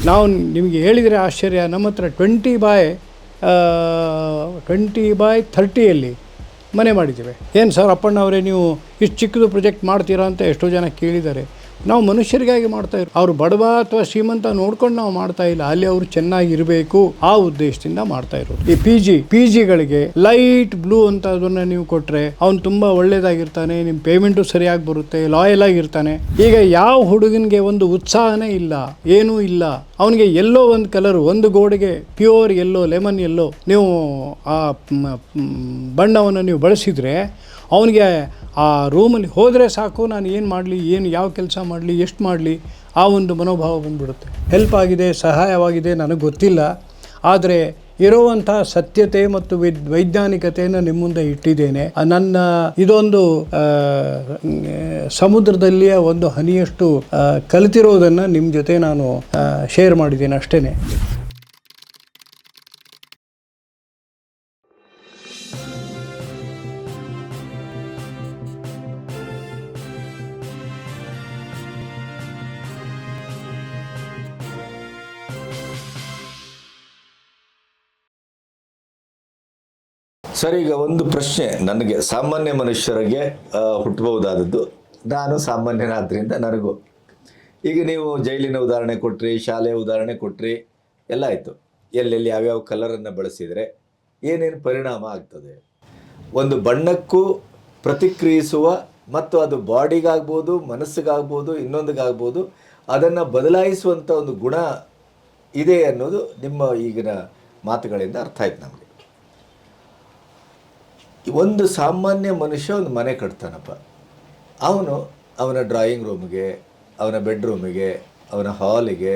ನಾವು ನಿಮಗೆ ಹೇಳಿದರೆ ಆಶ್ಚರ್ಯ, ನಮ್ಮ ಹತ್ರ 20x30ಯಲ್ಲಿ ಮನೆ ಮಾಡಿದ್ದೇವೆ. ಏನು ಸರ್ ಅಪ್ಪಣ್ಣವರೇ, ನೀವು ಇಷ್ಟು ಚಿಕ್ಕದು ಪ್ರೊಜೆಕ್ಟ್ ಮಾಡ್ತೀರಾ ಅಂತ ಎಷ್ಟೋ ಜನ ಕೇಳಿದ್ದಾರೆ. ನಾವು ಮನುಷ್ಯರಿಗಾಗಿ ಮಾಡ್ತಾಯಿದ್ರು. ಅವರು ಬಡವ ಅಥವಾ ಶ್ರೀಮಂತ ನೋಡ್ಕೊಂಡು ನಾವು ಮಾಡ್ತಾ ಇಲ್ಲ, ಅಲ್ಲಿ ಅವರು ಚೆನ್ನಾಗಿರಬೇಕು ಆ ಉದ್ದೇಶದಿಂದ ಮಾಡ್ತಾ ಇರೋದು. ಈ ಪಿ ಜಿಗಳಿಗೆ ಲೈಟ್ ಬ್ಲೂ ಅಂತ ಅದನ್ನು ನೀವು ಕೊಟ್ಟರೆ ಅವ್ನು ತುಂಬ ಒಳ್ಳೇದಾಗಿರ್ತಾನೆ, ನಿಮ್ಮ ಪೇಮೆಂಟು ಸರಿಯಾಗಿ ಬರುತ್ತೆ, ಲಾಯಲ್ ಆಗಿರ್ತಾನೆ. ಈಗ ಯಾವ ಹುಡುಗನಿಗೆ ಒಂದು ಉತ್ಸಾಹನೇ ಇಲ್ಲ, ಏನೂ ಇಲ್ಲ, ಅವನಿಗೆ ಎಲ್ಲೋ ಒಂದು ಕಲರ್, ಒಂದು ಗೋಡೆಗೆ ಪ್ಯೂರ್ ಎಲ್ಲೋ, ಲೆಮನ್ ಎಲ್ಲೋ ನೀವು ಆ ಬಣ್ಣವನ್ನು ನೀವು ಬಳಸಿದರೆ ಅವನಿಗೆ ಆ ರೂಮಲ್ಲಿ ಹೋದರೆ ಸಾಕು, ನಾನು ಏನು ಮಾಡಲಿ, ಯಾವ ಕೆಲಸ ಮಾಡಲಿ, ಎಷ್ಟು ಮಾಡಲಿ, ಆ ಒಂದು ಮನೋಭಾವ ಬಂದ್ಬಿಡುತ್ತೆ. ಹೆಲ್ಪ್ ಆಗಿದೆ, ಸಹಾಯವಾಗಿದೆ, ನನಗೆ ಗೊತ್ತಿಲ್ಲ. ಆದರೆ ಇರುವಂಥ ಸತ್ಯತೆ ಮತ್ತು ವೈಜ್ಞಾನಿಕತೆಯನ್ನು ನಿಮ್ಮ ಮುಂದೆ ಇಟ್ಟಿದ್ದೇನೆ. ನನ್ನ ಇದೊಂದು ಸಮುದ್ರದಲ್ಲಿಯ ಒಂದು ಹನಿಯಷ್ಟು ಕಲಿತಿರೋದನ್ನು ನಿಮ್ಮ ಜೊತೆ ನಾನು ಶೇರ್ ಮಾಡಿದ್ದೇನೆ ಅಷ್ಟೇ. ಸರ್, ಈಗ ಒಂದು ಪ್ರಶ್ನೆ ನನಗೆ, ಸಾಮಾನ್ಯ ಮನುಷ್ಯರಿಗೆ ಹುಟ್ಟಬಹುದಾದದ್ದು. ನಾನು ಸಾಮಾನ್ಯನಾದ್ರಿಂದ ನನಗೂ, ಈಗ ನೀವು ಜೈಲಿನ ಉದಾಹರಣೆ ಕೊಟ್ರಿ, ಶಾಲೆಯ ಉದಾಹರಣೆ ಕೊಟ್ರಿ, ಎಲ್ಲ ಆಯಿತು. ಎಲ್ಲೆಲ್ಲಿ ಯಾವ್ಯಾವ ಕಲರನ್ನು ಬಳಸಿದರೆ ಏನೇನು ಪರಿಣಾಮ ಆಗ್ತದೆ, ಒಂದು ಬಣ್ಣಕ್ಕೂ ಪ್ರತಿಕ್ರಿಯಿಸುವ ಮತ್ತು ಅದು ಬಾಡಿಗಾಗ್ಬೋದು, ಮನಸ್ಸಿಗಾಗ್ಬೋದು, ಇನ್ನೊಂದಿಗಾಗ್ಬೋದು, ಅದನ್ನು ಬದಲಾಯಿಸುವಂಥ ಒಂದು ಗುಣ ಇದೆ ಅನ್ನೋದು ನಿಮ್ಮ ಈಗಿನ ಮಾತುಗಳಿಂದ ಅರ್ಥ ಆಯ್ತು ನಮಗೆ. ಒಂದು ಸಾಮಾನ್ಯ ಮನುಷ್ಯ ಒಂದು ಮನೆ ಕಟ್ತಾನಪ್ಪ, ಅವನ ಡ್ರಾಯಿಂಗ್ ರೂಮಿಗೆ, ಅವನ ಬೆಡ್ರೂಮಿಗೆ, ಅವನ ಹಾಲಿಗೆ,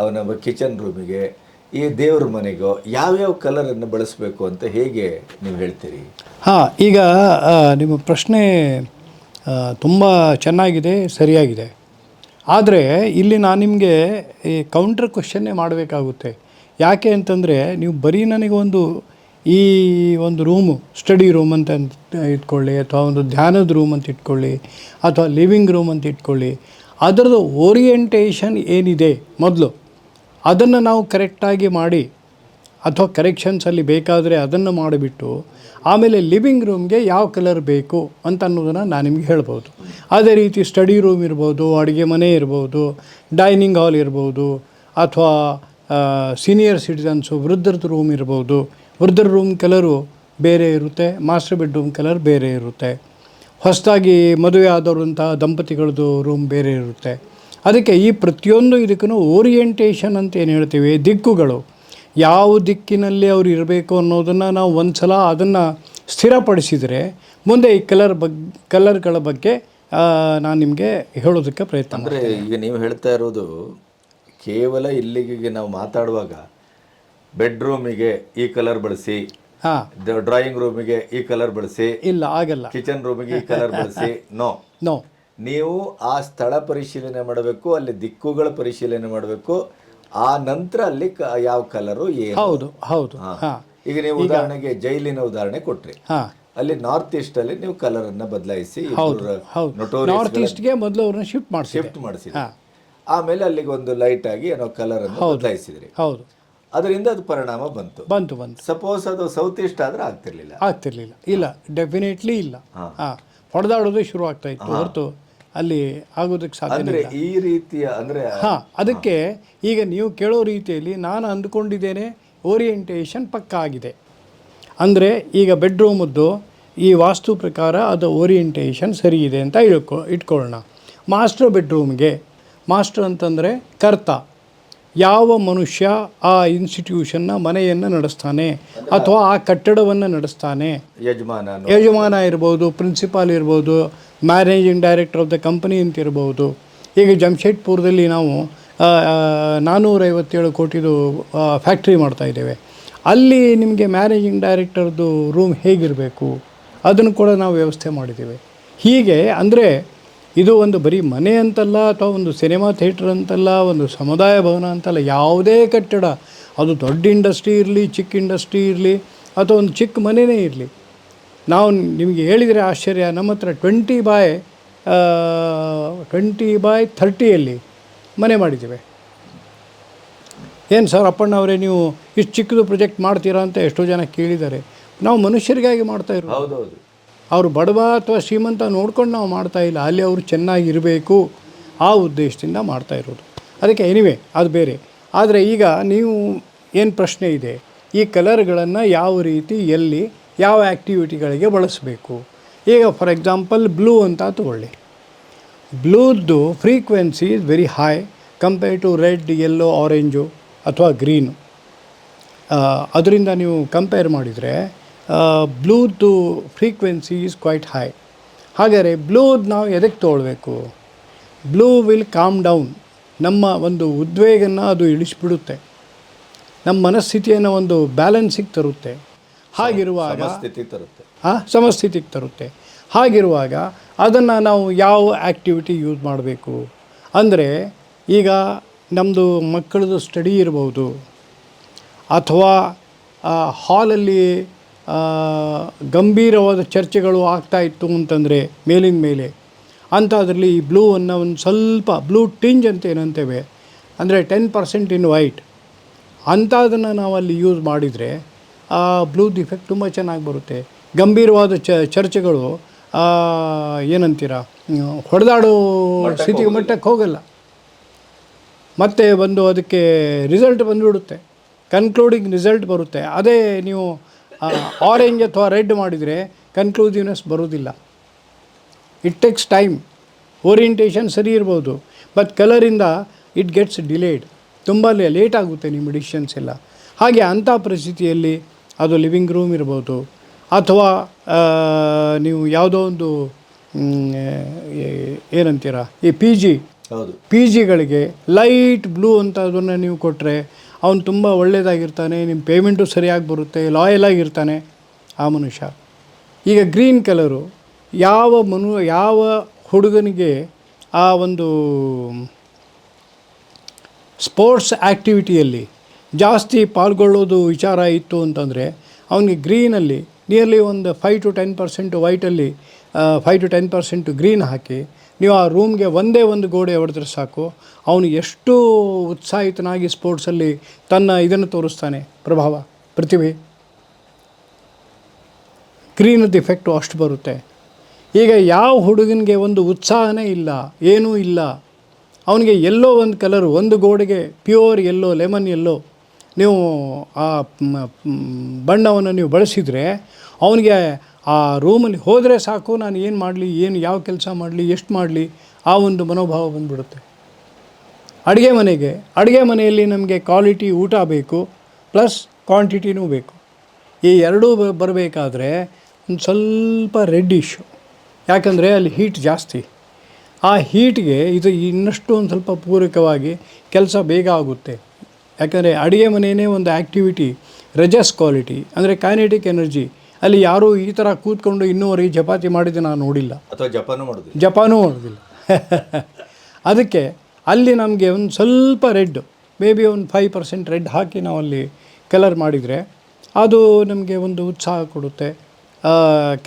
ಅವನ ಕಿಚನ್ ರೂಮಿಗೆ, ಈ ದೇವ್ರ ಮನೆಗೋ ಯಾವ್ಯಾವ ಕಲರನ್ನು ಬಳಸಬೇಕು ಅಂತ ಹೇಗೆ ನೀವು ಹೇಳ್ತೀರಿ? ಈಗ ನಿಮ್ಮ ಪ್ರಶ್ನೆ ತುಂಬ ಚೆನ್ನಾಗಿದೆ, ಸರಿಯಾಗಿದೆ. ಆದರೆ ಇಲ್ಲಿ ನಾನು ನಿಮಗೆ ಈ ಕೌಂಟರ್ ಕ್ವಶನ್ನೇ ಮಾಡಬೇಕಾಗುತ್ತೆ. ಯಾಕೆ ಅಂತಂದರೆ, ನೀವು ಬರೀ ನನಗೆ ಈ ಒಂದು ರೂಮು, ಸ್ಟಡಿ ರೂಮ್ ಅಂತ ಇಟ್ಕೊಳ್ಳಿ, ಅಥವಾ ಒಂದು ಧ್ಯಾನದ ರೂಮ್ ಅಂತ ಇಟ್ಕೊಳ್ಳಿ, ಅಥವಾ ಲಿವಿಂಗ್ ರೂಮ್ ಅಂತ ಇಟ್ಕೊಳ್ಳಿ, ಅದರದ್ದು ಓರಿಯೆಂಟೇಷನ್ ಏನಿದೆ ಮೊದಲು ಅದನ್ನು ನಾವು ಕರೆಕ್ಟಾಗಿ ಮಾಡಿ, ಅಥವಾ ಕರೆಕ್ಷನ್ಸಲ್ಲಿ ಬೇಕಾದರೆ ಅದನ್ನು ಮಾಡಿಬಿಟ್ಟು ಆಮೇಲೆ ಲಿವಿಂಗ್ ರೂಮ್ಗೆ ಯಾವ ಕಲರ್ ಬೇಕು ಅಂತ ಅನ್ನೋದನ್ನು ನಾನು ನಿಮಗೆ ಹೇಳ್ಬೋದು. ಅದೇ ರೀತಿ ಸ್ಟಡಿ ರೂಮ್ ಇರ್ಬೋದು, ಅಡುಗೆ ಮನೆ ಇರ್ಬೋದು, ಡೈನಿಂಗ್ ಹಾಲ್ ಇರ್ಬೋದು, ಅಥವಾ ಸೀನಿಯರ್ ಸಿಟಿಸನ್ಸು ವೃದ್ಧರದ್ದು ರೂಮ್ ಇರ್ಬೋದು. ವೃದ್ಧರ ರೂಮ್ ಕಲರು ಬೇರೆ ಇರುತ್ತೆ, ಮಾಸ್ಟರ್ ಬೆಡ್ರೂಮ್ ಕಲರ್ ಬೇರೆ ಇರುತ್ತೆ, ಹೊಸದಾಗಿ ಮದುವೆ ಆದವರಂಥ ದಂಪತಿಗಳದ್ದು ರೂಮ್ ಬೇರೆ ಇರುತ್ತೆ. ಅದಕ್ಕೆ ಈ ಪ್ರತಿಯೊಂದು ಇದಕ್ಕೂ ಓರಿಯೆಂಟೇಷನ್ ಅಂತ ಏನು ಹೇಳ್ತೀವಿ, ದಿಕ್ಕುಗಳು, ಯಾವ ದಿಕ್ಕಿನಲ್ಲಿ ಅವರು ಇರಬೇಕು ಅನ್ನೋದನ್ನು ನಾವು ಒಂದು ಸಲ ಅದನ್ನು ಸ್ಥಿರಪಡಿಸಿದರೆ ಮುಂದೆ ಈ ಕಲರ್ಗಳ ಬಗ್ಗೆ ನಾನು ನಿಮಗೆ ಹೇಳೋದಕ್ಕೆ ಪ್ರಯತ್ನ. ಅಂದರೆ ಈಗ ನೀವು ಹೇಳ್ತಾ ಇರೋದು ಕೇವಲ ಇಲ್ಲಿಗೆ ನಾವು ಮಾತಾಡುವಾಗ ಬೆಡ್ರೂಮಿಗೆ ಈ ಕಲರ್ ಬಳಸಿ, ಡ್ರಾಯಿಂಗ್ ರೂಮಿಗೆ ಈ ಕಲರ್ ಬಳಸಿ, ಇಲ್ಲ ಆಗಲ್ಲ, ಕಿಚನ್ ರೂಮಿಗೆ ಈ ಕಲರ್ ಬಳಸಿ, ನೋ. ನೀವು ಆ ಸ್ಥಳ ಪರಿಶೀಲನೆ ಮಾಡಬೇಕು, ಅಲ್ಲಿ ದಿಕ್ಕುಗಳ ಪರಿಶೀಲನೆ ಮಾಡಬೇಕು, ಆ ನಂತರ ಅಲ್ಲಿ ಯಾವ ಕಲರು ಏನು. ಹೌದು. ಈಗ ನೀವು ಉದಾಹರಣೆಗೆ ಜೈಲಿನ ಉದಾಹರಣೆ ಕೊಟ್ರಿ, ಅಲ್ಲಿ ನಾರ್ತ್ ಈಸ್ಟ್ ಅಲ್ಲಿ ನೀವು ಕಲರ್ ಅನ್ನ ಬದಲಾಯಿಸಿ, ನಾರ್ತ್ ಈಸ್ಟ್ಗೆ ಮೊದಲು ಅವ್ರನ್ನ ಶಿಫ್ಟ್ ಮಾಡಿಸಿ, ಆಮೇಲೆ ಅಲ್ಲಿಗೆ ಒಂದು ಲೈಟ್ ಆಗಿ ಏನೋ ಕಲರ್ ಅನ್ನು ಬದಲಾಯಿಸಿದ್ರಿ. ಹೌದು, ಅದರಿಂದ ಅದು ಪರಿಣಾಮ ಬಂತು. ಸಪೋಸ್ ಅದು ಸೌತ್ ಈಸ್ಟ್ ಆದ್ರೆ ಆಗ್ತಿರ್ಲಿಲ್ಲ. ಇಲ್ಲ, ಡೆಫಿನೆಟ್ಲಿ ಇಲ್ಲ. ಹೊಡೆದಾಡೋದು ಶುರು ಆಗ್ತಾ ಇತ್ತು ಹೊರತು ಅಲ್ಲಿ ಆಗೋದಕ್ಕೆ ಸಾಧ್ಯ ಅಂದ್ರೆ ಈ ರೀತಿಯ ಅಂದ್ರೆ ಅದಕ್ಕೆ ಈಗ ನೀವು ಕೇಳೋ ರೀತಿಯಲ್ಲಿ ನಾನು ಅಂದ್ಕೊಂಡಿದ್ದೇನೆ ಓರಿಯೆಂಟೇಷನ್ ಪಕ್ಕ ಆಗಿದೆ. ಅಂದರೆ ಈಗ ಬೆಡ್ರೂಮದ್ದು ಈ ವಾಸ್ತು ಪ್ರಕಾರ ಅದು ಓರಿಯೆಂಟೇಷನ್ ಸರಿ ಇದೆ ಅಂತ ಇಟ್ಕೊಳ್ಳೋಣ. ಮಾಸ್ಟರ್ ಬೆಡ್ರೂಮ್ಗೆ, ಮಾಸ್ಟರ್ ಅಂತಂದರೆ ಕರ್ತ, ಯಾವ ಮನುಷ್ಯ ಆ ಇನ್ಸ್ಟಿಟ್ಯೂಷನ್ನ ಮನೆಯನ್ನು ನಡೆಸ್ತಾನೆ ಅಥವಾ ಆ ಕಟ್ಟಡವನ್ನು ನಡೆಸ್ತಾನೆ, ಯಜಮಾನ ಇರ್ಬೋದು, ಪ್ರಿನ್ಸಿಪಾಲ್ ಇರ್ಬೋದು, managing director of the company ಅಂತ ಇರ್ಬೋದು. ಈಗ ಜಮ್ಶೆಡ್ಪುರದಲ್ಲಿ ನಾವು 457 ಕೋಟಿದು ಫ್ಯಾಕ್ಟ್ರಿ ಮಾಡ್ತಾಯಿದ್ದೇವೆ. ಅಲ್ಲಿ ನಿಮಗೆ ಮ್ಯಾನೇಜಿಂಗ್ ಡೈರೆಕ್ಟರ್ದು ರೂಮ್ ಹೇಗಿರಬೇಕು ಅದನ್ನು ಕೂಡ ನಾವು ವ್ಯವಸ್ಥೆ ಮಾಡಿದ್ದೇವೆ. ಹೀಗೆ ಅಂದರೆ ಇದು ಒಂದು ಬರೀ ಮನೆ ಅಂತಲ್ಲ, ಅಥವಾ ಒಂದು ಸಿನಿಮಾ ಥಿಯೇಟ್ರ್ ಅಂತಲ್ಲ, ಒಂದು ಸಮುದಾಯ ಭವನ ಅಂತಲ್ಲ, ಯಾವುದೇ ಕಟ್ಟಡ, ಅದು ದೊಡ್ಡ ಇಂಡಸ್ಟ್ರಿ ಇರಲಿ, ಚಿಕ್ಕ ಇಂಡಸ್ಟ್ರಿ ಇರಲಿ, ಅಥವಾ ಒಂದು ಚಿಕ್ಕ ಮನೆಯೇ ಇರಲಿ, ನಾವು ನಿಮಗೆ ಹೇಳಿದರೆ ಆಶ್ಚರ್ಯ, ನಮ್ಮ ಹತ್ರ 20x30ಯಲ್ಲಿ ಮನೆ ಮಾಡಿದ್ದೇವೆ. ಏನು ಸರ್ ಅಪ್ಪಣ್ಣವರೇ ನೀವು ಇಷ್ಟು ಚಿಕ್ಕದು ಪ್ರೊಜೆಕ್ಟ್ ಮಾಡ್ತೀರಾ ಅಂತ ಎಷ್ಟೋ ಜನ ಕೇಳಿದ್ದಾರೆ. ನಾವು ಮನುಷ್ಯರಿಗಾಗಿ ಮಾಡ್ತಾಯಿರೋದು. ಹೌದೌದು. ಅವರು ಬಡವ ಅಥವಾ ಶ್ರೀಮಂತ ನೋಡ್ಕೊಂಡು ನಾವು ಮಾಡ್ತಾಯಿಲ್ಲ, ಅಲ್ಲಿ ಅವರು ಚೆನ್ನಾಗಿರಬೇಕು ಆ ಉದ್ದೇಶದಿಂದ ಮಾಡ್ತಾಯಿರೋದು. ಅದಕ್ಕೆ ಎನಿವೆ ಅದು ಬೇರೆ. ಆದರೆ ಈಗ ನೀವು ಏನು ಪ್ರಶ್ನೆ ಇದೆ, ಈ ಕಲರ್ಗಳನ್ನು ಯಾವ ರೀತಿ ಎಲ್ಲಿ ಯಾವ ಆ್ಯಕ್ಟಿವಿಟಿಗಳಿಗೆ ಬಳಸಬೇಕು. ಈಗ ಫಾರ್ ಎಕ್ಸಾಂಪಲ್ ಬ್ಲೂ ಅಂತ ತಗೊಳ್ಳಿ. ಬ್ಲೂದ್ದು frequency is very high compare to red, yellow, orange ಅಥವಾ ಗ್ರೀನು. ಅದರಿಂದ ನೀವು ಕಂಪೇರ್ ಮಾಡಿದರೆ ಬ್ಲೂದ್ದು ಫ್ರೀಕ್ವೆನ್ಸಿ ಈಸ್ ಕ್ವೈಟ್ ಹೈ. ಹಾಗಾದರೆ ಬ್ಲೂದು ನಾವು ಎದಕ್ಕೆ ತೊಗೊಳ್ಬೇಕು? Blue will calm down. ನಮ್ಮ ಒಂದು ಉದ್ವೇಗನ ಅದು ಇಳಿಸ್ಬಿಡುತ್ತೆ, ನಮ್ಮ ಮನಸ್ಥಿತಿಯನ್ನು ಒಂದು ಬ್ಯಾಲೆನ್ಸಿಗೆ ತರುತ್ತೆ. ಹಾಗಿರುವಾಗ ಸಮಸ್ಥಿತಿಗೆ ತರುತ್ತೆ. ಹಾಗಿರುವಾಗ ಅದನ್ನು ನಾವು ಯಾವ ಆ್ಯಕ್ಟಿವಿಟಿ ಯೂಸ್ ಮಾಡಬೇಕು ಅಂದರೆ, ಈಗ ನಮ್ಮದು ಮಕ್ಕಳದು ಸ್ಟಡಿ ಇರ್ಬೋದು, ಅಥವಾ ಹಾಲಲ್ಲಿ ಗಂಭೀರವಾದ ಚರ್ಚೆಗಳು ಆಗ್ತಾಯಿತ್ತು ಅಂತಂದರೆ ಮೇಲಿನ ಮೇಲೆ ಅಂಥದ್ರಲ್ಲಿ ಈ ಬ್ಲೂವನ್ನು ಒಂದು ಸ್ವಲ್ಪ ಬ್ಲೂ ಟಿಂಜ್ ಅಂತ ಏನಂತೇವೆ, ಅಂದರೆ 10% ಇನ್ ವೈಟ್ ಅಂಥದನ್ನು ನಾವು ಅಲ್ಲಿ ಯೂಸ್ ಮಾಡಿದರೆ ಆ ಬ್ಲೂದ್ ಇಫೆಕ್ಟ್ ತುಂಬ ಚೆನ್ನಾಗಿ ಬರುತ್ತೆ. ಗಂಭೀರವಾದ ಚರ್ಚೆಗಳು ಏನಂತೀರ ಹೊಡೆದಾಡೋ ಸ್ಥಿತಿಗೆ ಮಟ್ಟಕ್ಕೆ ಹೋಗಲ್ಲ. ಮತ್ತು ಒಂದು ಅದಕ್ಕೆ ರಿಸಲ್ಟ್ ಬಂದುಬಿಡುತ್ತೆ, ಕನ್ಕ್ಲೂಡಿಂಗ್ ರಿಸಲ್ಟ್ ಬರುತ್ತೆ. ಅದೇ ನೀವು ಆರೆಂಜ್ ಅಥವಾ ರೆಡ್ ಮಾಡಿದರೆ ಕನ್ಕ್ಲೂಸಿವ್ನೆಸ್ ಬರೋದಿಲ್ಲ. It takes time. ಓರಿಯೆಂಟೇಷನ್ ಸರಿ ಇರ್ಬೋದು, ಬಟ್ ಕಲರಿಂದ ಇಟ್ ಗೆಟ್ಸ್ ಡಿಲೇಡ್. ತುಂಬ ಲೇಟ್ ಆಗುತ್ತೆ ನಿಮ್ಮ ಡಿಸಿಷನ್ಸ್ ಎಲ್ಲ. ಹಾಗೆ ಅಂಥ ಪರಿಸ್ಥಿತಿಯಲ್ಲಿ ಅದು ಲಿವಿಂಗ್ ರೂಮ್ ಇರ್ಬೋದು, ಅಥವಾ ನೀವು ಯಾವುದೋ ಒಂದು ಏನಂತೀರ ಈ ಪಿ ಜಿಗಳಿಗೆ ಲೈಟ್ ಬ್ಲೂ ಅಂತ ಅದನ್ನು ನೀವು ಕೊಟ್ಟರೆ ಅವನು ತುಂಬ ಒಳ್ಳೆಯದಾಗಿರ್ತಾನೆ, ನಿಮ್ಮ ಪೇಮೆಂಟು ಸರಿಯಾಗಿ ಬರುತ್ತೆ, ಲಾಯಲ್ ಆಗಿರ್ತಾನೆ ಆ ಮನುಷ್ಯ. ಈಗ ಗ್ರೀನ್ ಕಲರು ಯಾವ ಹುಡುಗನಿಗೆ ಆ ಒಂದು ಸ್ಪೋರ್ಟ್ಸ್ ಆ್ಯಕ್ಟಿವಿಟಿಯಲ್ಲಿ ಜಾಸ್ತಿ ಪಾಲ್ಗೊಳ್ಳೋದು ವಿಚಾರ ಇತ್ತು ಅಂತಂದರೆ ಅವನಿಗೆ ಗ್ರೀನಲ್ಲಿ ನಿಯರ್ಲಿ ಒಂದು 5 to 10% ವೈಟಲ್ಲಿ 5 to 10% ಗ್ರೀನ್ ಹಾಕಿ ನೀವು ಆ ರೂಮ್ಗೆ ಒಂದೇ ಒಂದು ಗೋಡೆ ಹೊಡೆದ್ರೆ ಸಾಕು, ಅವನು ಎಷ್ಟು ಉತ್ಸಾಹಿತನಾಗಿ ಸ್ಪೋರ್ಟ್ಸಲ್ಲಿ ತನ್ನ ಇದನ್ನು ತೋರಿಸ್ತಾನೆ, ಪ್ರತಿಭೆ. ಗ್ರೀನದ್ದು ಇಫೆಕ್ಟು ಅಷ್ಟು ಬರುತ್ತೆ. ಈಗ ಯಾವ ಹುಡುಗನಿಗೆ ಒಂದು ಉತ್ಸಾಹನೇ ಇಲ್ಲ, ಏನೂ ಇಲ್ಲ, ಅವನಿಗೆ ಎಲ್ಲೋ ಒಂದು ಕಲರು, ಒಂದು ಗೋಡೆಗೆ ಪ್ಯೂರ್ ಎಲ್ಲೋ, ಲೆಮನ್ ಎಲ್ಲೋ ನೀವು ಆ ಬಣ್ಣವನ್ನು ನೀವು ಬಳಸಿದರೆ ಅವನಿಗೆ ಆ ರೂಮಲ್ಲಿ ಹೋದರೆ ಸಾಕು, ನಾನು ಏನು ಮಾಡಲಿ, ಯಾವ ಕೆಲಸ ಮಾಡಲಿ, ಎಷ್ಟು ಮಾಡಲಿ, ಆ ಒಂದು ಮನೋಭಾವ ಬಂದುಬಿಡುತ್ತೆ. ಅಡುಗೆ ಮನೆಯಲ್ಲಿ ನಮಗೆ ಕ್ವಾಲಿಟಿ ಊಟ ಬೇಕು, ಪ್ಲಸ್ ಕ್ವಾಂಟಿಟಿನೂ ಬೇಕು. ಈ ಎರಡೂ ಬರಬೇಕಾದ್ರೆ ಒಂದು ಸ್ವಲ್ಪ ರೆಡ್ಡಿಶು, ಯಾಕಂದರೆ ಅಲ್ಲಿ ಹೀಟ್ ಜಾಸ್ತಿ. ಆ ಹೀಟ್ಗೆ ಇದು ಇನ್ನಷ್ಟು ಒಂದು ಸ್ವಲ್ಪ ಪೂರಕವಾಗಿ ಕೆಲಸ ಬೇಗ ಆಗುತ್ತೆ. ಯಾಕಂದರೆ ಅಡುಗೆ ಮನೆಯೇ ಒಂದು ಆ್ಯಕ್ಟಿವಿಟಿ, ರಜಸ್ ಕ್ವಾಲಿಟಿ ಅಂದರೆ ಕೈನೆಟಿಕ್ ಎನರ್ಜಿ. ಅಲ್ಲಿ ಯಾರೂ ಈ ಥರ ಕೂತ್ಕೊಂಡು ಇನ್ನೂವರೆಗೆ ಚಪಾತಿ ಮಾಡಿದ್ದು ನಾನು ನೋಡಿಲ್ಲ, ಅಥವಾ ಜಪಾನೂ ಮಾಡೋದಿಲ್ಲ. ಅದಕ್ಕೆ ಅಲ್ಲಿ ನಮಗೆ ಒಂದು ಸ್ವಲ್ಪ ರೆಡ್, ಮೇ ಬಿ ಒಂದು 5% ರೆಡ್ ಹಾಕಿ ನಾವು ಅಲ್ಲಿ ಕಲರ್ ಮಾಡಿದರೆ ಅದು ನಮಗೆ ಒಂದು ಉತ್ಸಾಹ ಕೊಡುತ್ತೆ,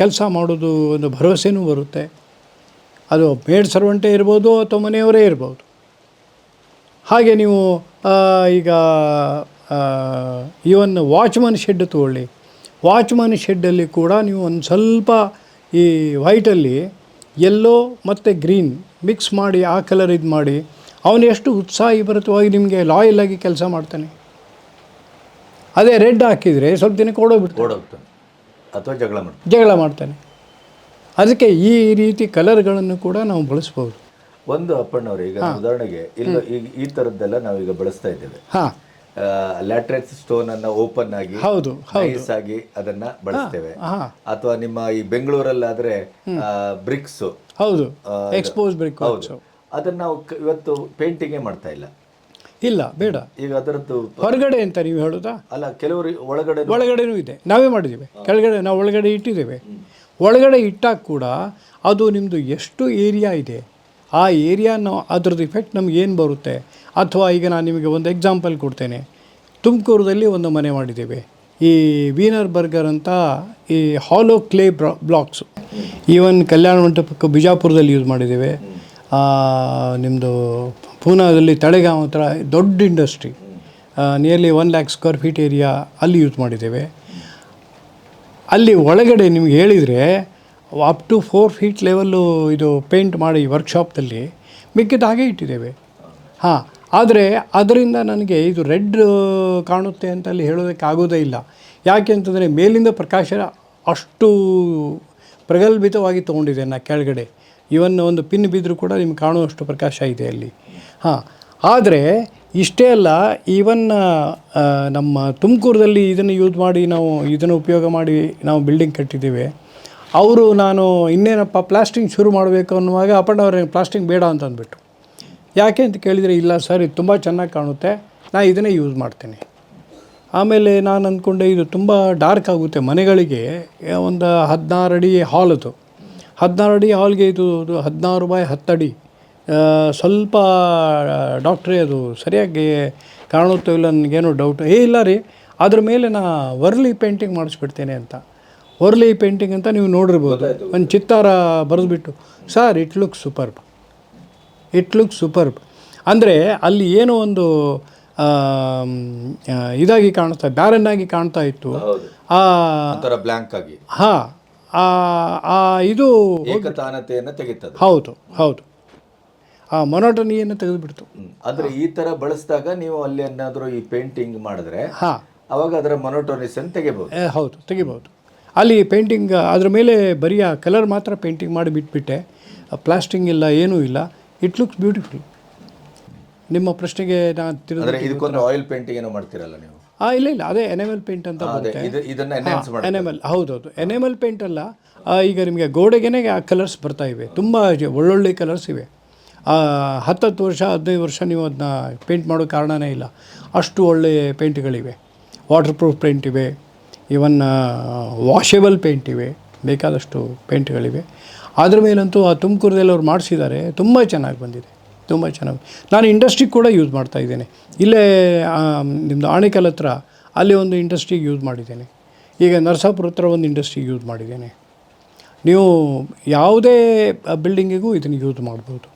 ಕೆಲಸ ಮಾಡೋದು ಒಂದು ಭರವಸೆನೂ ಬರುತ್ತೆ. ಅದು ಮೇಡ್ ಸರ್ವೆಂಟೇ ಇರ್ಬೋದು ಅಥವಾ ಮನೆಯವರೇ ಇರ್ಬೋದು. ಹಾಗೆ ನೀವು ಈಗ ಈವನ್ ವಾಚ್ಮನ್ ಶೆಡ್ ತಗೊಳ್ಳಿ. ವಾಚ್ಮನ್ ಶೆಡ್ಡಲ್ಲಿ ಕೂಡ ನೀವು ಒಂದು ಸ್ವಲ್ಪ ಈ ವೈಟಲ್ಲಿ ಯೆಲ್ಲೋ ಮತ್ತು ಗ್ರೀನ್ ಮಿಕ್ಸ್ ಮಾಡಿ ಆ ಕಲರ್ ಇದು ಮಾಡಿ ಅವನು ಎಷ್ಟು ಉತ್ಸಾಹಭರಿತವಾಗಿ ನಿಮಗೆ ಲಾಯಲಾಗಿ ಕೆಲಸ ಮಾಡ್ತಾನೆ. ಅದೇ ರೆಡ್ ಹಾಕಿದರೆ ಸ್ವಲ್ಪ ದಿನಕ್ಕೆ ಓಡೋಗ್ತಾನೆ ಅಥವಾ ಜಗಳ ಮಾಡ್ತಾನೆ. ಅದಕ್ಕೆ ಈ ರೀತಿ ಕಲರ್ಗಳನ್ನು ಕೂಡ ನಾವು ಬಳಸ್ಬೋದು. ಒಂದು ಅಪ್ಪಣ್ಣವ್ರು ಈಗ ಉದಾಹರಣೆಗೆ ಈ ಥರದ್ದೆಲ್ಲ ನಾವೀಗ ಬಳಸ್ತಾ ಇದ್ದೇವೆ. ಲ್ಯಾಟ್ರೆಕ್ಸ್ ಸ್ಟೋನ್ ಅನ್ನ ಓಪನ್ ಆಗಿ ನೈಸ್ ಆಗಿ ಅದನ್ನ ಬಳಸ್ತೇವೆ. ಅಥವಾ ನಿಮ್ಮ ಈ ಬೆಂಗಳೂರಲ್ಲಾದ್ರೆ ಬ್ರಿಕ್ಸ್, ಎಕ್ಸ್ಪೋಸ್ ಬ್ರಿಕ್, ಅದನ್ನ ನಾವು ಇವತ್ತು ಪೇಂಟಿಂಗೇ ಮಾಡ್ತಾ ಇಲ್ಲ, ಬೇಡ. ಈಗ ಅದರದ್ದು ಹೊರಗಡೆ ಅಂತ ನೀವು ಹೇಳೋದಾ? ಅಲ್ಲ, ಕೆಲವರು ಒಳಗಡೆನೂ ಇದೆ, ನಾವೇ ಮಾಡಿದ್ದೇವೆ. ಕೆಳಗಡೆ ನಾವು ಒಳಗಡೆ ಇಟ್ಟಿದ್ದೇವೆ. ಒಳಗಡೆ ಇಟ್ಟಾಗ ಕೂಡ ಅದು ನಿಮ್ಮದು ಎಷ್ಟು ಏರಿಯಾ ಇದೆ, ಆ ಏರಿಯಾನ ಅದ್ರದ್ದು ಇಫೆಕ್ಟ್ ನಮಗೇನು ಬರುತ್ತೆ. ಅಥವಾ ಈಗ ನಾನು ನಿಮಗೆ ಒಂದು ಎಕ್ಸಾಂಪಲ್ ಕೊಡ್ತೇನೆ. ತುಮಕೂರದಲ್ಲಿ ಒಂದು ಮನೆ ಮಾಡಿದ್ದೇವೆ, ಈ ವೀನರ್ ಬರ್ಗರ್ ಅಂತ, ಈ ಹಾಲೋ ಕ್ಲೇ ಬ್ಲಾಕ್ಸು. ಈವನ್ ಕಲ್ಯಾಣ ಮಂಟಪಕ್ಕೆ ಬಿಜಾಪುರದಲ್ಲಿ ಯೂಸ್ ಮಾಡಿದ್ದೇವೆ. ನಿಮ್ಮದು ಪೂನಾದಲ್ಲಿ ತಳೆಗಾಂವ್ ಹತ್ರ ದೊಡ್ಡ industry, nearly 1 lakh square feet area ಅಲ್ಲಿ ಯೂಸ್ ಮಾಡಿದ್ದೇವೆ. ಅಲ್ಲಿ ಒಳಗಡೆ ನಿಮ್ಗೆ ಹೇಳಿದರೆ ಅಪ್ ಟು 4 feet ಲೆವೆಲ್ಲು ಇದು ಪೇಂಟ್ ಮಾಡಿ ವರ್ಕ್ಶಾಪ್ದಲ್ಲಿ ಮಿಕ್ಕಿದ ಹಾಗೆ ಇಟ್ಟಿದ್ದೇವೆ. ಹಾಂ, ಆದರೆ ಅದರಿಂದ ನನಗೆ ಇದು ರೆಡ್ ಕಾಣುತ್ತೆ ಅಂತ ಅಲ್ಲಿ ಹೇಳೋದಕ್ಕೆ ಆಗೋದೇ ಇಲ್ಲ. ಯಾಕೆ ಅಂತಂದರೆ ಮೇಲಿಂದ ಪ್ರಕಾಶ ಅಷ್ಟು ಪ್ರಗಲ್ಭಿತವಾಗಿ ತೊಗೊಂಡಿದೆ ನಾ ಕೆಳಗಡೆ. ಇವನ್ ಒಂದು ಪಿನ್ ಬಿದ್ದರೂ ಕೂಡ ನಿಮ್ಗೆ ಕಾಣುವಷ್ಟು ಪ್ರಕಾಶ ಇದೆ ಅಲ್ಲಿ. ಹಾಂ, ಆದರೆ ಇಷ್ಟೇ ಅಲ್ಲ, ಈವನ್ ನಮ್ಮ ತುಮಕೂರಲ್ಲಿ ಇದನ್ನು ಯೂಸ್ ಮಾಡಿ ನಾವು ಇದನ್ನು ಉಪಯೋಗ ಮಾಡಿ ನಾವು ಬಿಲ್ಡಿಂಗ್ ಕಟ್ಟಿದ್ದೇವೆ. ಅವರು ನಾನು ಇನ್ನೇನಪ್ಪ ಪ್ಲಾಸ್ಟಿಂಗ್ ಶುರು ಮಾಡಬೇಕು ಅನ್ನುವಾಗ ಅವ್ರಿಗೆ ಪ್ಲಾಸ್ಟಿಂಗ್ ಬೇಡ ಅಂತ ಅಂದ್ಬಿಟ್ಟು. ಯಾಕೆ ಅಂತ ಕೇಳಿದರೆ, ಇಲ್ಲ ಸರ್ ಇದು ತುಂಬ ಚೆನ್ನಾಗಿ ಕಾಣುತ್ತೆ, ನಾನು ಇದನ್ನೇ ಯೂಸ್ ಮಾಡ್ತೇನೆ. ಆಮೇಲೆ ನಾನು ಅಂದ್ಕೊಂಡೆ ಇದು ತುಂಬ ಡಾರ್ಕ್ ಆಗುತ್ತೆ ಮನೆಗಳಿಗೆ. ಒಂದು 16 ಅಡಿ ಹಾಲ್ ಅದು. 16 ಅಡಿ ಹಾಲ್ಗೆ ಇದು 16 by 10 ಅಡಿ. ಸ್ವಲ್ಪ ಡಾಕ್ಟ್ರೇ ಅದು ಸರಿಯಾಗಿ ಕಾಣುತ್ತೋ ಇಲ್ಲ ನನಗೇನೋ ಡೌಟ್. ಇಲ್ಲ ರೀ, ಅದ್ರ ಮೇಲೆ ನಾ ವರ್ಲಿ ಪೇಂಟಿಂಗ್ ಮಾಡಿಸ್ಬಿಡ್ತೇನೆ ಅಂತ. ವರ್ಲಿ ಪೇಂಟಿಂಗ್ ಅಂತ ನೀವು ನೋಡಿರ್ಬೋದು, ಒಂದು ಚಿತ್ತಾರ ಬರೆದ್ಬಿಟ್ಟು. Sir it looks superb. ಅಂದರೆ ಅಲ್ಲಿ ಏನೋ ಒಂದು ಇದಾಗಿ ಕಾಣ್ತಾ, ಬ್ಯಾರನ್ನಾಗಿ ಕಾಣ್ತಾ ಇತ್ತು. ಬ್ಲ್ಯಾಂಕ್ ಆಗಿ. ಹಾಂ, ಇದು ಏಕತಾನತೆಯನ್ನು ತೆಗಿತದೆ. ಹೌದು, ಆ ಮೊನೋಟನಿಯನ್ನು ತೆಗೆದುಬಿಡ್ತು. ಅಂದರೆ ಈ ಥರ ಬಳಸಿದಾಗ ನೀವು ಅಲ್ಲಿ ಏನಾದರೂ ಈ ಪೇಂಟಿಂಗ್ ಮಾಡಿದ್ರೆ ಅವಾಗ ಅದರ ಮೊನೋಟೋನಿಸನ್ನು ತೆಗಿಬೋದು. ಹೌದು, ತೆಗಿಬೋದು. ಅಲ್ಲಿ ಪೇಂಟಿಂಗ್ ಅದ್ರ ಮೇಲೆ ಬರೀ ಆ ಕಲರ್ ಮಾತ್ರ ಪೇಂಟಿಂಗ್ ಮಾಡಿ ಬಿಟ್ಬಿಟ್ಟೆ. ಪ್ಲಾಸ್ಟಿಂಗ್ ಇಲ್ಲ, ಏನೂ ಇಲ್ಲ. It looks beautiful. ನಿಮ್ಮ ಪ್ರಶ್ನೆಗೆ ನಾನು ಇದಕ್ಕೊಂದು ಆಯಿಲ್ ಪೇಂಟಿಂಗ್ ಏನೋ ಮಾಡ್ತೀರಲ್ಲ ನೀವು? ಇಲ್ಲ, ಅದೇ ಎನೆಮಲ್ ಪೇಂಟ್ ಅಂತ ಬರುತ್ತೆ. ಎನೆಮಲ್, ಹೌದೌದು, ಎನೆಮಲ್ ಪೇಂಟ್ ಅಲ್ಲ. ಈಗ ನಿಮಗೆ ಗೋಡೆಗೇ ಆ ಕಲರ್ಸ್ ಬರ್ತಾ ಇವೆ, ತುಂಬ ಒಳ್ಳೊಳ್ಳೆ ಕಲರ್ಸ್ ಇವೆ. 10 ವರ್ಷ 15 ವರ್ಷ ನೀವು ಅದನ್ನ ಪೇಂಟ್ ಮಾಡೋ ಕಾರಣನೇ ಇಲ್ಲ, ಅಷ್ಟು ಒಳ್ಳೆಯ ಪೇಂಟ್ಗಳಿವೆ. ವಾಟರ್ ಪ್ರೂಫ್ ಪೇಂಟ್ ಇವೆ, ಇವನ್ ವಾಷೇಬಲ್ ಪೇಂಟ್ ಇವೆ, ಬೇಕಾದಷ್ಟು ಪೇಂಟ್ಗಳಿವೆ. ಅದ್ರ ಮೇಲಂತೂ ಆ ತುಮಕೂರದಲ್ಲಿ ಅವ್ರು ಮಾಡಿಸಿದ್ದಾರೆ, ತುಂಬ ಚೆನ್ನಾಗಿ ಬಂದಿದೆ, ತುಂಬ ಚೆನ್ನಾಗಿ. ನಾನು ಇಂಡಸ್ಟ್ರಿಗೆ ಕೂಡ ಯೂಸ್ ಮಾಡ್ತಾಯಿದ್ದೇನೆ. ಇಲ್ಲೇ ನಿಮ್ಮದು ಆಣೆಕಲ್ ಹತ್ರ ಅಲ್ಲಿ ಒಂದು ಇಂಡಸ್ಟ್ರಿಗೆ ಯೂಸ್ ಮಾಡಿದ್ದೇನೆ. ಈಗ ನರಸಾಪುರ ಹತ್ರ ಒಂದು ಇಂಡಸ್ಟ್ರಿಗೆ ಯೂಸ್ ಮಾಡಿದ್ದೇನೆ. ನೀವು ಯಾವುದೇ ಬಿಲ್ಡಿಂಗಿಗೂ ಇದನ್ನು ಯೂಸ್ ಮಾಡ್ಬೋದು,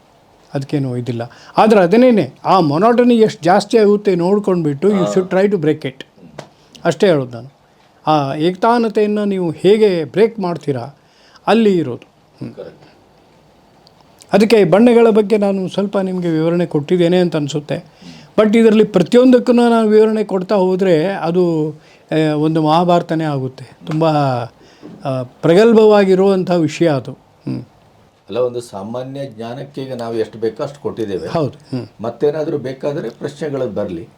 ಅದಕ್ಕೇನು ಇದಿಲ್ಲ. ಆದರೆ ಅದನ್ನೇ ಆ ಮೊನೋಟನಿ ಎಷ್ಟು ಜಾಸ್ತಿ ಆಗುತ್ತೆ ನೋಡ್ಕೊಂಡ್ಬಿಟ್ಟು you should try to break it, ಅಷ್ಟೇ ಹೇಳೋದು ನಾನು. ಆ ಏಕತಾನತೆಯನ್ನು ನೀವು ಹೇಗೆ ಬ್ರೇಕ್ ಮಾಡ್ತೀರಾ ಅಲ್ಲಿ ಇರೋದು. ಅದಕ್ಕೆ ಬಣ್ಣಗಳ ಬಗ್ಗೆ ನಾನು ಸ್ವಲ್ಪ ನಿಮಗೆ ವಿವರಣೆ ಕೊಟ್ಟಿದ್ದೇನೆ ಅಂತ ಅನಿಸುತ್ತೆ. ಬಟ್ ಇದರಲ್ಲಿ ಪ್ರತಿಯೊಂದಕ್ಕೂ ನಾನು ವಿವರಣೆ ಕೊಡ್ತಾ ಹೋದರೆ ಅದು ಒಂದು ಮಹಾಭಾರತನೇ ಆಗುತ್ತೆ. ತುಂಬ ಪ್ರಗಲ್ಭವಾಗಿರುವಂಥ ವಿಷಯ ಅದು. ಅಲ್ಲ, ಒಂದು ಸಾಮಾನ್ಯ ಜ್ಞಾನಕ್ಕೆ ಈಗ ನಾವು ಎಷ್ಟು ಬೇಕೋ ಅಷ್ಟು ಕೊಟ್ಟಿದ್ದೇವೆ. ಹೌದು. ಮತ್ತೇನಾದರೂ ಬೇಕಾದರೆ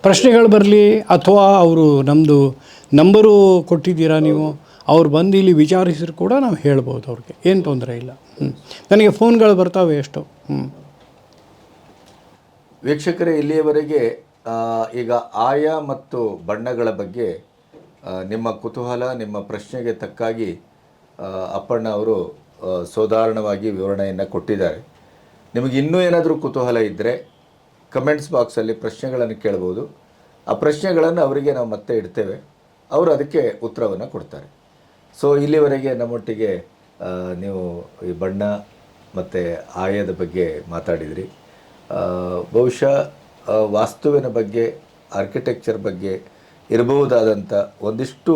ಪ್ರಶ್ನೆಗಳು ಬರಲಿ ಅಥವಾ ಅವರು ನಮ್ಮದು ನಂಬರು ಕೊಟ್ಟಿದ್ದೀರಾ ನೀವು, ಅವ್ರು ಬಂದು ಇಲ್ಲಿ ವಿಚಾರಿಸಿದ್ರು ಕೂಡ ನಾವು ಹೇಳ್ಬೋದು, ಅವ್ರಿಗೆ ಏನು ತೊಂದರೆ ಇಲ್ಲ. ನನಗೆ ಫೋನ್ಗಳು ಬರ್ತಾವೆ ಎಷ್ಟೋ. ವೀಕ್ಷಕರೇ, ಇಲ್ಲಿಯವರೆಗೆ ಈಗ ಆಯಾ ಮತ್ತು ಬಣ್ಣಗಳ ಬಗ್ಗೆ ನಿಮ್ಮ ಕುತೂಹಲ, ನಿಮ್ಮ ಪ್ರಶ್ನೆಗೆ ತಕ್ಕಾಗಿ ಅಪ್ಪಣ್ಣ ಅವರು ಸಾಧಾರಣವಾಗಿ ವಿವರಣೆಯನ್ನು ಕೊಟ್ಟಿದ್ದಾರೆ. ನಿಮಗೆ ಇನ್ನೂ ಏನಾದರೂ ಕುತೂಹಲ ಇದ್ದರೆ ಕಮೆಂಟ್ಸ್ ಬಾಕ್ಸಲ್ಲಿ ಪ್ರಶ್ನೆಗಳನ್ನು ಕೇಳ್ಬೋದು. ಆ ಪ್ರಶ್ನೆಗಳನ್ನು ಅವರಿಗೆ ನಾವು ಮತ್ತೆ ಇಡ್ತೇವೆ, ಅವರು ಅದಕ್ಕೆ ಉತ್ತರವನ್ನು ಕೊಡ್ತಾರೆ. ಸೊ ಇಲ್ಲಿವರೆಗೆ ನಮ್ಮೊಟ್ಟಿಗೆ ನೀವು ಈ ಬಣ್ಣ ಮತ್ತು ಆಯದ ಬಗ್ಗೆ ಮಾತಾಡಿದ್ರಿ. ಬಹುಶಃ ವಾಸ್ತುವಿನ ಬಗ್ಗೆ, ಆರ್ಕಿಟೆಕ್ಚರ್ ಬಗ್ಗೆ ಇರಬಹುದಾದಂಥ ಒಂದಿಷ್ಟು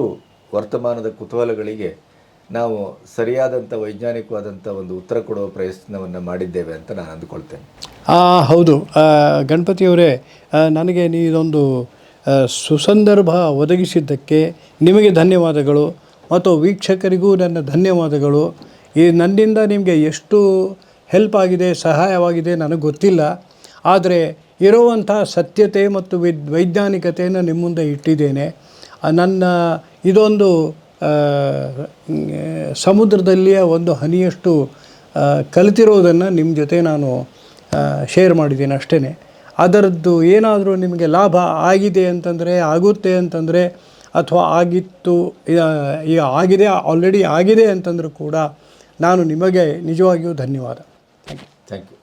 ವರ್ತಮಾನದ ಕುತೂಹಲಗಳಿಗೆ ನಾವು ಸರಿಯಾದಂಥ ವೈಜ್ಞಾನಿಕವಾದಂಥ ಒಂದು ಉತ್ತರ ಕೊಡುವ ಪ್ರಯತ್ನವನ್ನು ಮಾಡಿದ್ದೇವೆ ಅಂತ ನಾನು ಅಂದುಕೊಳ್ತೇನೆ. ಹೌದು ಗಣಪತಿಯವರೇ, ನನಗೆ ಇದೊಂದು ಸುಸಂದರ್ಭ ಒದಗಿಸಿದ್ದಕ್ಕೆ ನಿಮಗೆ ಧನ್ಯವಾದಗಳು ಮತ್ತು ವೀಕ್ಷಕರಿಗೂ ನನ್ನ ಧನ್ಯವಾದಗಳು. ಈ ನನ್ನಿಂದ ನಿಮಗೆ ಎಷ್ಟು ಹೆಲ್ಪ್ ಆಗಿದೆ, ಸಹಾಯವಾಗಿದೆ ನನಗೆ ಗೊತ್ತಿಲ್ಲ. ಆದರೆ ಇರುವಂಥ ಸತ್ಯತೆ ಮತ್ತು ವೈಜ್ಞಾನಿಕತೆಯನ್ನು ನಿಮ್ಮ ಮುಂದೆ ಇಟ್ಟಿದ್ದೇನೆ. ನನ್ನ ಇದೊಂದು ಸಮುದ್ರದಲ್ಲಿಯ ಒಂದು ಹನಿಯಷ್ಟು ಕಲಿತಿರೋದನ್ನು ನಿಮ್ಮ ಜೊತೆ ನಾನು ಶೇರ್ ಮಾಡಿದ್ದೀನಿ ಅಷ್ಟೇ. ಅದರದ್ದು ಏನಾದರೂ ನಿಮಗೆ ಲಾಭ ಆಗಿದೆ ಅಂತಂದರೆ, ಆಗುತ್ತೆ ಅಂತಂದರೆ, ಅಥವಾ ಆಗಿತ್ತು ಈಗ ಆಗಿದೆ, ಆಲ್ರೆಡಿ ಆಗಿದೆ ಅಂತಂದರೂ ಕೂಡ ನಾನು ನಿಮಗೆ ನಿಜವಾಗಿಯೂ ಧನ್ಯವಾದ. Thank you.